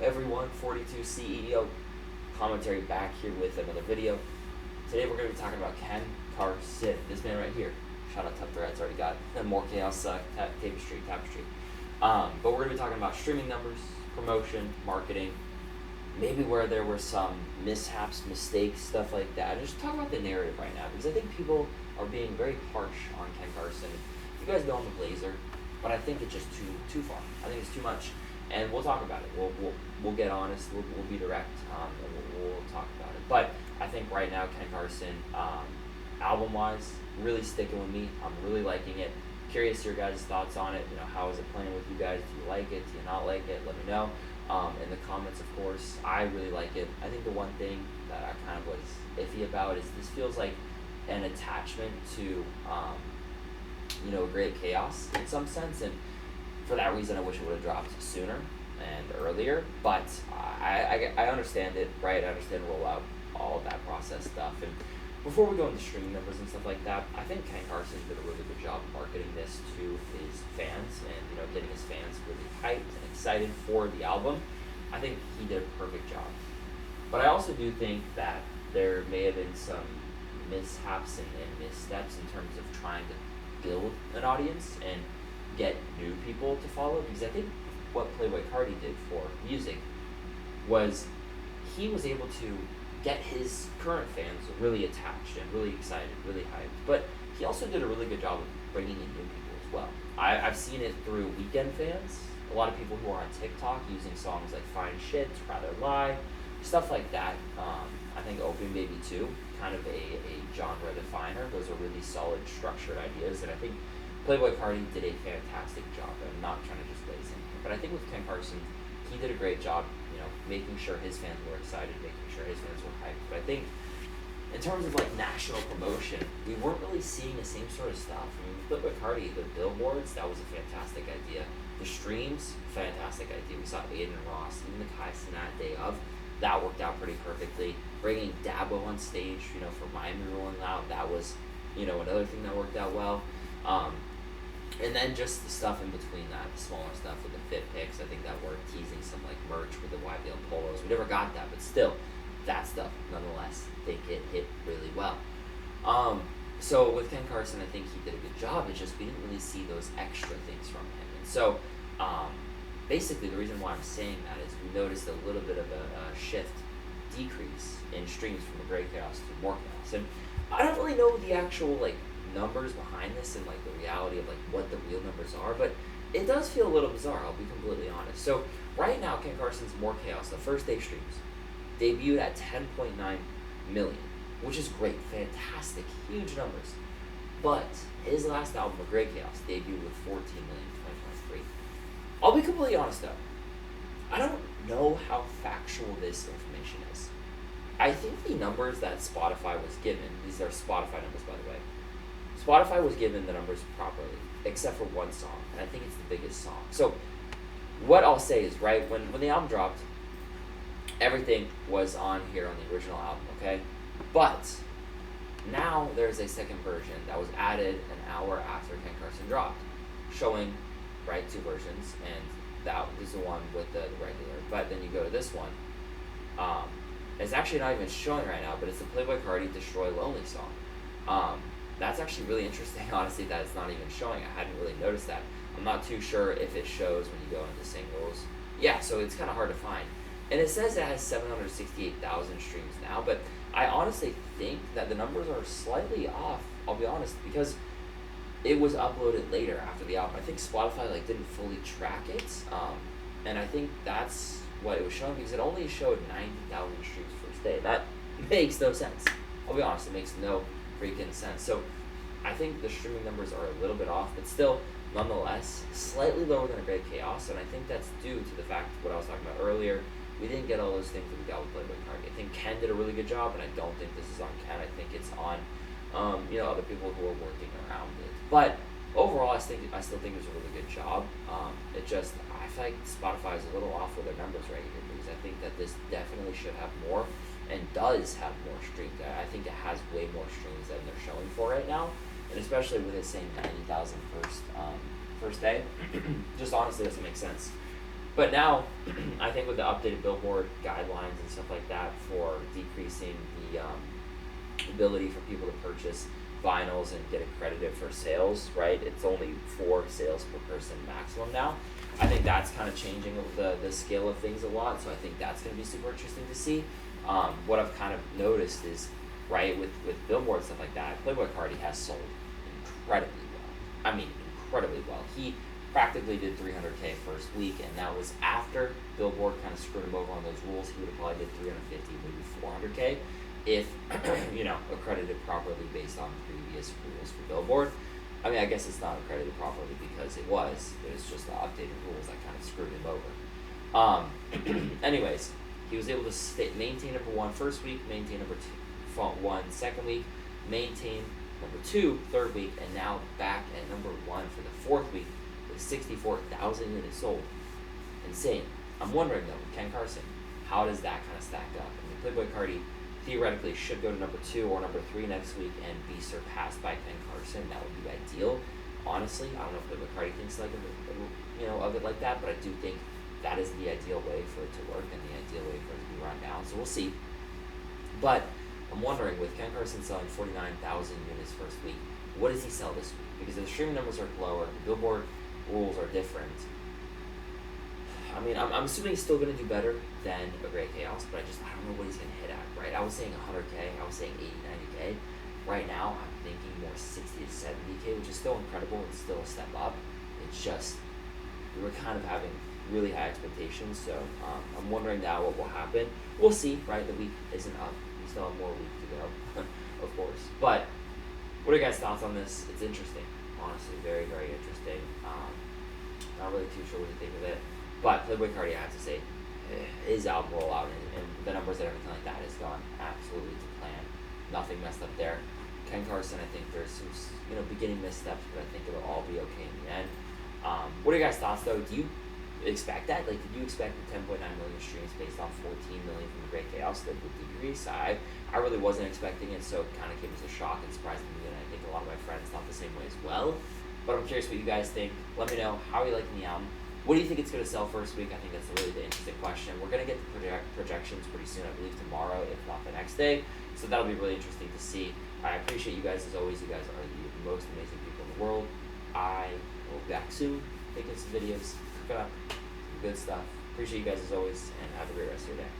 everyone? 42 CEO commentary back here with another video. Today we're going to be talking about Ken Carson, this man right here. Shout out Tough Threads, already got more chaos tapestry. But we're going to be talking about streaming numbers, promotion, marketing, maybe where there were some mishaps, mistakes, stuff like that. Just talk about the narrative right now, because I think people are being very harsh on Ken Carson. You guys know I'm a Blazer, but I think it's just too far. I think it's too much, and we'll talk about it. We'll get honest. We'll be direct, and we'll talk about it. But I think right now Ken Carson, album-wise, really sticking with me. I'm really liking it. Curious your guys' thoughts on it. How is it playing with you guys? Do you like it? Do you not like it? Let me know. In the comments, of course. I really like it. I think the one thing that I kind of was iffy about is this feels like an attachment to, Great Chaos in some sense, and for that reason, I wish it would have dropped sooner and earlier. But I understand it, right? I understand rollout, all of that process stuff. And before we go into streaming numbers and stuff like that, I think Ken Carson did a really good job marketing this to his fans and getting his fans really hyped and excited for the album. I think he did a perfect job. But I also do think that there may have been some mishaps and missteps in terms of trying to build an audience and get new people to follow, because I think what playboicarti did for music was he was able to get his current fans really attached and really excited, really hyped, but he also did a really good job of bringing in new people as well. I've seen it through weekend fans, a lot of people who are on TikTok using songs like Fine Shit, Rather Lie, stuff like that. I think Opium Baby 2, kind of a genre definer. Those are really solid, structured ideas, and I think playboicarti did a fantastic job. I'm not trying to just blaze in here, but I think with Ken Carson, he did a great job, making sure his fans were excited, making sure his fans were hyped. But I think in terms of national promotion, we weren't really seeing the same sort of stuff. I mean, with playboicarti, the billboards, that was a fantastic idea. The streams, fantastic idea. We saw Aiden and Ross, even the Kai Cenat day of. That worked out pretty perfectly. Bringing Dabo on stage, for Miami rolling out, that was, another thing that worked out well. And then just the stuff in between that, the smaller stuff with the fit picks, I think that worked. Teasing some merch with the YBL polos. We never got that, but still, that stuff, nonetheless, I think it hit really well. So with Ken Carson, I think he did a good job. It's just we didn't really see those extra things from him. And so, basically, the reason why I'm saying that is we noticed a little bit of a decrease in streams from the Great Chaos to More Chaos. And I don't really know the actual, numbers behind this and, the reality of, what the real numbers are, but it does feel a little bizarre, I'll be completely honest. So, right now, Ken Carson's More Chaos, the first day streams, debuted at 10.9 million, which is great, fantastic, huge numbers. But his last album, The Great Chaos, debuted with 14 million in 2023. I'll be completely honest though, I don't know how factual this information is. I think the numbers that Spotify was given, these are Spotify numbers by the way, Spotify was given the numbers properly, except for one song, and I think it's the biggest song. So what I'll say is, right, when the album dropped, everything was on here on the original album, okay? But now there's a second version that was added an hour after Ken Carson dropped, showing, right, two versions, and that is the one with the regular. But then you go to this one, it's actually not even showing right now, but it's the playboicarti Destroy Lonely song. That's actually really interesting, honestly, that it's not even showing. I hadn't really noticed that. I'm not too sure if it shows when you go into singles. Yeah, so it's kind of hard to find. And it says it has 768,000 streams now, but I honestly think that the numbers are slightly off, I'll be honest, because it was uploaded later after the album. I think Spotify didn't fully track it, and I think that's what it was showing, because it only showed 90,000 streams first day. That makes no sense. I'll be honest, it makes no freaking sense. So I think the streaming numbers are a little bit off, but still, nonetheless, slightly lower than a Great Chaos, and I think that's due to the fact what I was talking about earlier. We didn't get all those things that we got with playboicarti. I think Ken did a really good job, and I don't think this is on Ken. I think it's on other people who are working around it. But overall, I still think it was a really good job. It just, I feel like Spotify is a little off with their numbers right here, because I think that this definitely should have more, and does have more streams. I think it has way more streams than they're showing for right now, and especially with it saying 90,000 first day, just honestly doesn't make sense. But now, I think with the updated Billboard guidelines and stuff like that for decreasing the ability for people to purchase vinyls and get accredited for sales, right? It's only 4 sales per person maximum now. I think that's kind of changing the scale of things a lot, so I think that's going to be super interesting to see. What I've kind of noticed is, right, with Billboard stuff like that, Playboy Carti has sold incredibly well. I mean, incredibly well. He practically did 300K first week, and that was after Billboard kind of screwed him over on those rules. He would have probably did 350, maybe 400K if accredited properly based on previous rules for Billboard. I mean, I guess it's not accredited properly because it was, but it's just the updated rules that kind of screwed him over. Anyways, he was able to maintain number 1 first week, maintain number 1 second week, maintain number 2 third week, and now back at number 1 for the 4th week with 64,000 units sold. Insane. I'm wondering though, with Ken Carson, how does that kind of stack up? I mean, Playboy Carti theoretically should go to number 2 or number 3 next week and be surpassed by Ken Carson. That would be ideal. Honestly, I don't know if Playboy Carti thinks like of it like that, but I do think that is the ideal way for it to work and the ideal way for it to be run down. So we'll see. But I'm wondering, with Ken Carson selling 49,000 units first week, what does he sell this week? Because the streaming numbers are lower, the Billboard rules are different. I mean, I'm assuming he's still going to do better than a Great Chaos, but I don't know what he's going to hit at, right? I was saying 100K, I was saying 80, 90K. Right now, I'm thinking more 60 to 70K, which is still incredible. It's still a step up. It's just, we were kind of having really high expectations, so I'm wondering now what will happen. We'll see, right? The week isn't up. We still have more week to go, of course. But what are your guys' thoughts on this? It's interesting, honestly, very, very interesting. Not really too sure what to think of it. But Playboy Carti, I have to say, his album rollout and the numbers and everything like that has gone absolutely to plan. Nothing messed up there. Ken Carson, I think there's some beginning missteps, but I think it'll all be okay in the end. What are your guys' thoughts though? Do you expect that? Like, did you expect the 10.9 million streams based on 14 million from the Great Chaos that would decrease? I really wasn't expecting it, so it kind of came as a shock and surprised me, and I think a lot of my friends thought the same way as well. But I'm curious what you guys think. Let me know, how are you liking the album? What do you think it's going to sell first week? I think that's really the interesting question. We're going to get the projections pretty soon, I believe tomorrow, if not the next day. So that'll be really interesting to see. I appreciate you guys as always. You guys are the most amazing people in the world. I will be back soon, making some videos, cooking up some good stuff. Appreciate you guys as always, and have a great rest of your day.